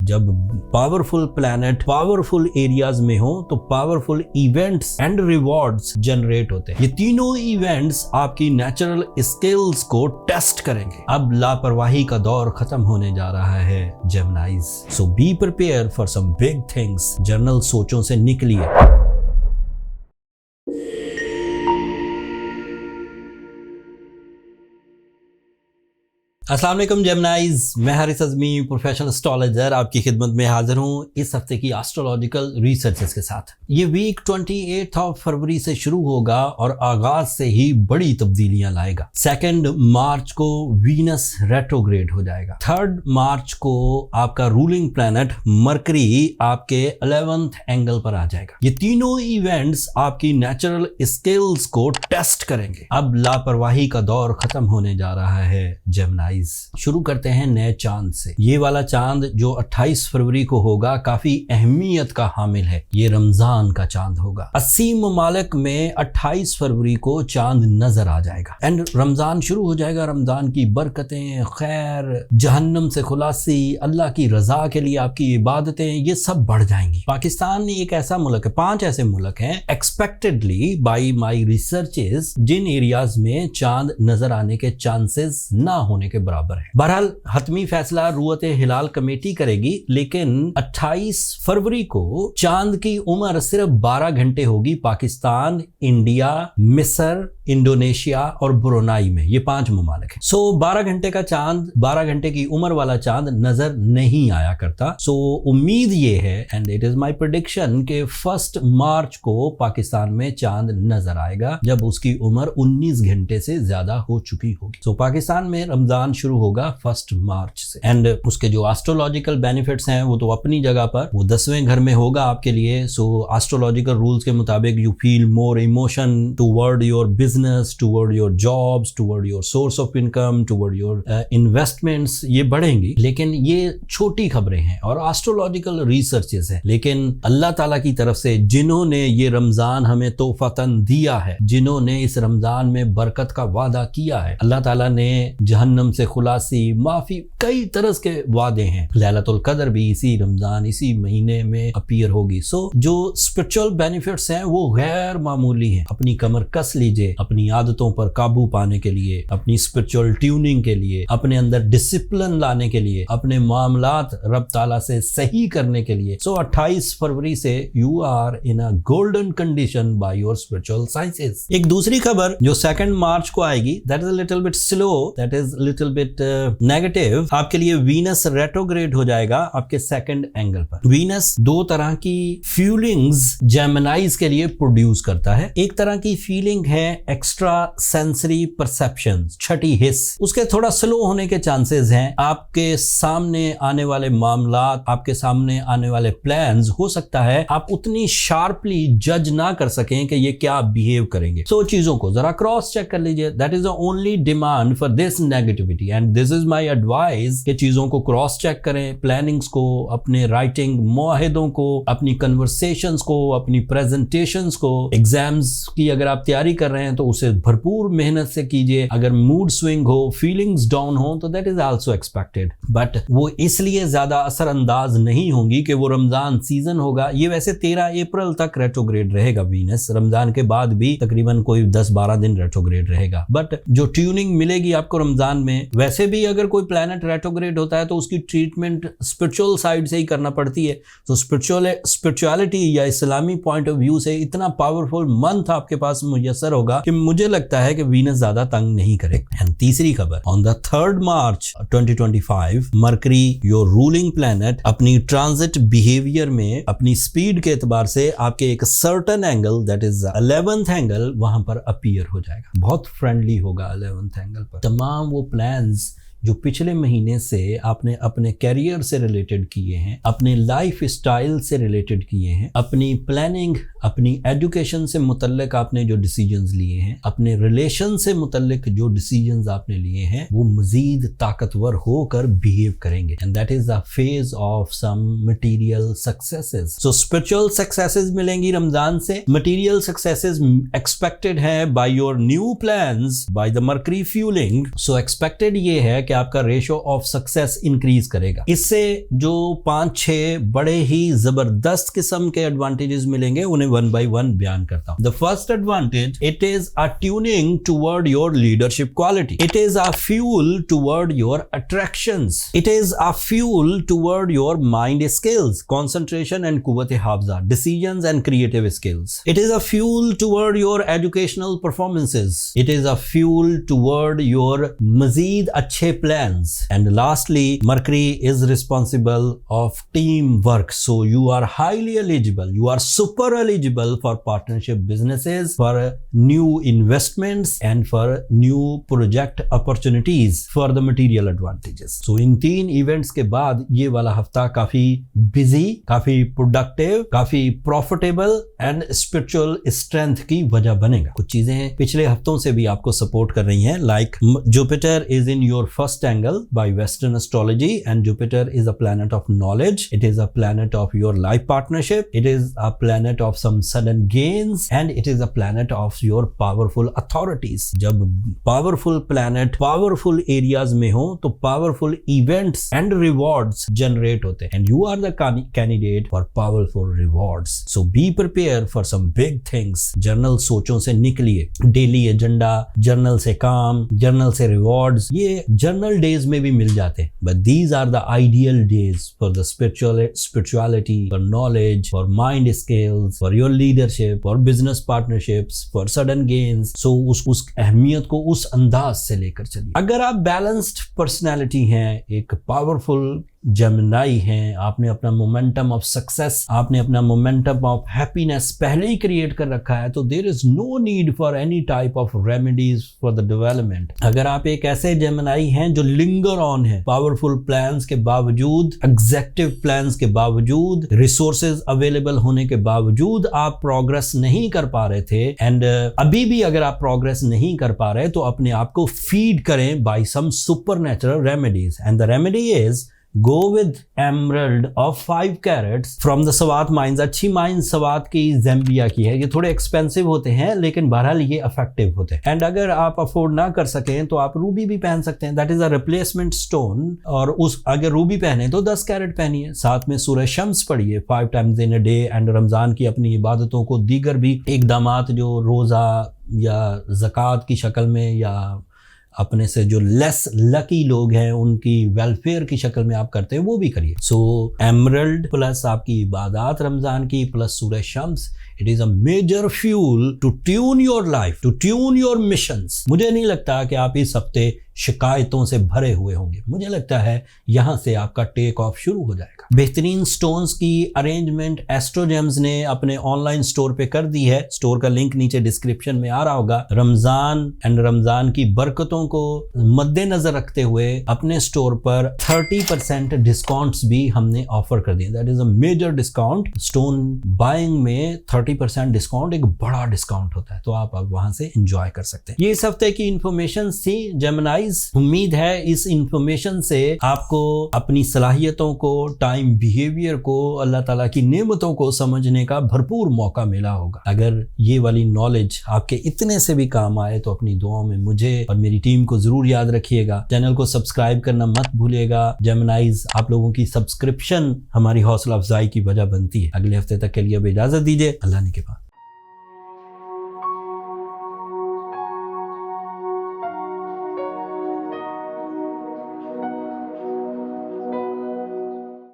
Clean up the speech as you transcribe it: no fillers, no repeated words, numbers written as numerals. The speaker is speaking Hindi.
जब पावरफुल प्लैनेट पावरफुल एरियाज में हो तो powerful events and rewards generate होते हैं। ये तीनों इवेंट्स आपकी नेचुरल स्किल्स को टेस्ट करेंगे। अब लापरवाही का दौर खत्म होने जा रहा है Geminis, so be prepare for some big things. General सोचों से निकलिए। अस्सलाम वालेकुम जेमिनाइज, मैं हारिस अज़मी प्रोफेशनल एस्ट्रोलॉजर आपकी खिदमत में हाजिर हूँ इस हफ्ते की एस्ट्रोलॉजिकल रिसर्चेस के साथ। ये वीक 28 फरवरी से शुरू होगा और आगाज से ही बड़ी तब्दीलियां लाएगा। 2 मार्च को वीनस रेट्रोग्रेड हो जाएगा। 3 मार्च को आपका रूलिंग प्लैनेट मरकरी आपके 11th एंगल पर आ जाएगा। ये तीनों इवेंट्स आपकी नेचुरल स्किल्स को टेस्ट करेंगे। अब लापरवाही का दौर खत्म होने जा रहा है जेमिनाइज। शुरू करते हैं नए चांद से। ये वाला चांद जो 28 फरवरी को होगा काफी अहमियत का हामिल है। ये रमजान का चांद होगा। 80 ममालिक में 28 फरवरी को चांद नजर आ जाएगा एंड रमजान शुरू हो जाएगा। रमजान की बरकतें, खैर, जहन्नम से खुलासी, अल्लाह की रजा के लिए आपकी इबादतें, ये सब बढ़ जाएंगी। पाकिस्तान एक ऐसा मुल्क है, 5 ऐसे मुल्क हैं एक्सपेक्टेडली बाई माई रिसर्चेस जिन एरियाज में चांद नजर आने के चांसेस ना होने के बराबर है। बहरहाल हतमी फैसला रुअत हिलाल कमेटी करेगी, लेकिन 28 फरवरी को चांद की उम्र सिर्फ 12 घंटे होगी। पाकिस्तान, इंडिया, मिस्र, इंडोनेशिया और ब्रुनाई में, ये 5 ममालिक हैं। 12 घंटे का चांद, 12 घंटे की उम्र वाला चांद नजर नहीं आया करता। उम्मीद ये है and it is my prediction कि 1 मार्च को पाकिस्तान में चांद नजर आएगा जब उसकी उम्र 19 घंटे से ज्यादा हो चुकी होगी। पाकिस्तान में रमजान शुरू होगा 1 मार्च से एंड उसके जो एस्ट्रोलॉजिकल बेनिफिट्स हैं वो तो अपनी जगह पर, वो 10वें घर में होगा आपके लिए। एस्ट्रोलॉजिकल रूल्स के मुताबिक you feel more emotion toward your business, toward your jobs, toward your source of income, toward your investments, ये बढ़ेंगी। लेकिन ये छोटी खबरें हैं और एस्ट्रोलॉजिकल रिसर्चेस हैं। लेकिन अल्लाह ताला की तरफ से जिन्होंने ये रमजान हमें तोहफतन दिया है, जिन्होंने इस रमजान में बरकत का वादा किया है, अल्लाह ताला ने जहन्नम से खुलासी, माफी, कई तरह के वादे हैं। लैलतुल कदर भी इसी रमजान, इसी महीने में अपीयर होगी। जो स्पिरिचुअल बेनिफिट्स हैं वो गैर मामूली हैं। अपनी कमर कस लीजिए अपनी आदतों पर काबू पाने के लिए, अपनी स्पिरिचुअल ट्यूनिंग के लिए, अपने अंदर डिसिप्लिन लाने के लिए, अपने मामलात रब ताला से सही करने के लिए। 28 फरवरी से you are in a golden condition by your spiritual sciences. एक दूसरी खबर जो 2 मार्च को आएगी, that is a little bit slow, that is little bit negative. आपके लिए वीनस रेट्रोग्रेड हो जाएगा आपके 2nd एंगल पर। वीनस 2 तरह की फीलिंग्स जेमिनाइज के लिए प्रोड्यूस करता है। एक तरह की फीलिंग है एक्स्ट्रा सेंसरी परसेप्शंस, छठी हिस्स। उसके थोड़ा स्लो होने के चांसेस हैं। आपके सामने आने वाले मामलात, आपके सामने आने वाले प्लान्स, हो सकता है आप उतनी शार्पली जज ना कर सकें कि ये क्या बिहेव करेंगे। चीजों को जरा क्रॉस चेक कर लीजिए। That is the only demand for this negativity and this is my advice कि चीजों को क्रॉस चेक करें, प्लानिंग्स को, अपने राइटिंग मुआहिदों को, अपनी कन्वर्सेशंस को, अपनी प्रेजेंटेशंस को। एग्जाम्स की अगर आप तैयारी कर रहे हैं तो उसे भरपूर मेहनत से कीजिए। अगर मूड स्विंग हो, फीलिंग्स डाउन हो, तो that is also expected, but वो इसलिए ज्यादा असरअंदाज नहीं होंगी कि वो रमजान सीजन होगा। ये वैसे 13 अप्रैल तक रेट्रोग्रेड रहेगा वीनस, रमजान के बाद भी तकरीबन कोई 10-12 दिन रेट्रोग्रेड रहेगा। बट जो ट्यूनिंग मिलेगी आपको रमजान में, वैसे भी अगर कोई प्लैनेट रेट्रोग्रेड होता है तो उसकी ट्रीटमेंट स्पिरिचुअल साइड से ही करना पड़ती है। तो स्पिरिचुअलिटी या इस्लामी पॉइंट ऑफ व्यू से इतना पावरफुल मंथ आपके पास मुयस्सर होगा कि मुझे लगता है कि वीनस ज्यादा तंग नहीं करेगा। एंड तीसरी खबर, on the 3 March 2025 mercury your ruling planet अपनी ट्रांजिट बिहेवियर में, अपनी स्पीड के एतबार से आपके एक certain angle, that is 11th angle, वहां पर अपीयर हो जाएगा। बहुत फ्रेंडली होगा 11th एंगल पर। तमाम वो प्लान्स जो पिछले महीने से आपने अपने कैरियर से रिलेटेड किए हैं, अपने लाइफ स्टाइल से रिलेटेड किए हैं, अपनी प्लानिंग, अपनी एजुकेशन से मुतल्लिक आपने जो डिसीजंस लिए हैं, अपने रिलेशन से मुतल्लिक जो डिसीजंस आपने लिए हैं, वो मजीद ताकतवर होकर बिहेव करेंगे। And that is the phase of some material successes. So spiritual successes मिलेंगी रमजान से। मटीरियल सक्सेसेस एक्सपेक्टेड है by your new plans, by the Mercury fueling. So expected ये है कि आपका रेशियो ऑफ सक्सेस इंक्रीज करेगा। इससे जो 5-6 बड़े ही जबरदस्त किस्म के एडवांटेजेस मिलेंगे उन्हें वन बाय वन बयान करता हूं। The first advantage, it is a tuning toward your leadership quality. It is a fuel toward your attractions. It is a fuel toward your mind skills, concentration and कुव्वत हाफजा, decisions and creative skills. It is a fuel toward your educational performances. It is a fuel toward your मजीद अच्छे plans. And lastly, Mercury is responsible of teamwork, so you are highly eligible, you are super eligible for partnership businesses, for new investments and for new project opportunities, for the material advantages. So in 3 events के बाद ये वाला हफ्ता काफी बिजी, काफी प्रोडक्टिव, काफी प्रॉफिटेबल एंड स्पिरिचुअल स्ट्रेंथ की वजह बनेगा। कुछ चीजें पिछले हफ्तों से भी आपको सपोर्ट कर रही हैं, like Jupiter is in your first angle by western astrology, and Jupiter is a planet of knowledge. It is a planet of your life partnership. It is a planet of some sudden gains, and it is a planet of your powerful authorities. जब powerful planet powerful areas में हो तो powerful events and rewards generate होते हैं, and you are the candidate for powerful rewards. So be prepared for some big things. General सोचों से निकलिए, डेली एजेंडा, जर्नल से काम, जर्नल से रिवॉर्ड्स, ये जर्नल डेज में भी मिल जाते हैं, but these are the ideal days for the spirituality, for knowledge, for mind skills, for your leadership, for business partnerships, for sudden gains. So उस अहमियत को उस अंदाज से लेकर चलिए। अगर आप बैलेंस्ड पर्सनैलिटी हैं, एक पावरफुल जेमिनाई हैं, आपने अपना मोमेंटम ऑफ सक्सेस, आपने अपना मोमेंटम ऑफ हैप्पीनेस पहले ही क्रिएट कर रखा है, तो there is no need for any type of remedies for the development. अगर आप एक ऐसे जेमिनाई हैं जो लिंगर ऑन है, पावरफुल प्लान्स के बावजूद, एग्जेक्टिव प्लान्स के बावजूद, रिसोर्सेज अवेलेबल होने के बावजूद आप प्रोग्रेस नहीं कर पा रहे थे, एंड अभी भी अगर आप प्रोग्रेस नहीं कर पा रहे तो अपने आप को फीड करें by some supernatural remedies, and the remedy is go with emerald of 5 carats from the Swat mines. अच्छी माइंस सवात की, ज़ैम्बिया की है। ये थोड़े एक्सपेंसिव होते हैं लेकिन बहरहाल ये इफेक्टिव होते हैं। एंड अगर आप अफोर्ड ना कर सकें तो आप रूबी भी पहन सकते हैं, that is a replacement stone. और उस अगर रूबी पहने तो 10 कैरेट पहनिए, साथ में सूरह शम्स पढ़िए 5 times in a day, and Ramzan की अपनी इबादतों को दीगर भी इकदामात जो रोज़ा या ज़कात की शक्ल में या अपने से जो लेस लकी लोग हैं उनकी वेलफेयर की शक्ल में आप करते हैं वो भी करिए। सो एमरल्ड प्लस आपकी इबादत रमजान की प्लस सूरह शम्स, it is a major fuel to tune your life, to tune your missions. मुझे नहीं लगता कि आप इस हफ्ते शिकायतों से भरे हुए होंगे, मुझे लगता है यहां से आपका टेक ऑफ शुरू हो जाएगा। बेहतरीन स्टोन्स की अरेंजमेंट एस्ट्रोजेम्स ने अपने ऑनलाइन स्टोर पे कर दी है, स्टोर का लिंक नीचे डिस्क्रिप्शन में आ रहा होगा। रमजान एंड रमजान की बरकतों को मद्देनजर रखते हुए अपने स्टोर पर 30% डिस्काउंट्स भी हमने ऑफर कर दिए, that is a major discount. Stone buying में 30% डिस्काउंट एक बड़ा डिस्काउंट होता है, तो आप अब वहां से एंजॉय कर सकते हैं। ये इस हफ्ते की इंफॉर्मेशन थी जेमिनाई। उम्मीद है इस इंफॉर्मेशन से आपको अपनी सलाहियतों को, टाइम बिहेवियर को, अल्लाह ताला की नेमतों को समझने का भरपूर मौका मिला होगा। अगर ये वाली नॉलेज आपके इतने से भी काम आए तो अपनी दुआओं में मुझे और मेरी टीम को जरूर याद रखिएगा। चैनल को सब्सक्राइब करना मत भूलिएगा। जेमिनाइज, आप लोगों की सब्सक्रिप्शन हमारी हौसला अफजाई की वजह बनती है। अगले हफ्ते तक के लिए अब इजाजत दीजिए, अल्लाह ने के पास।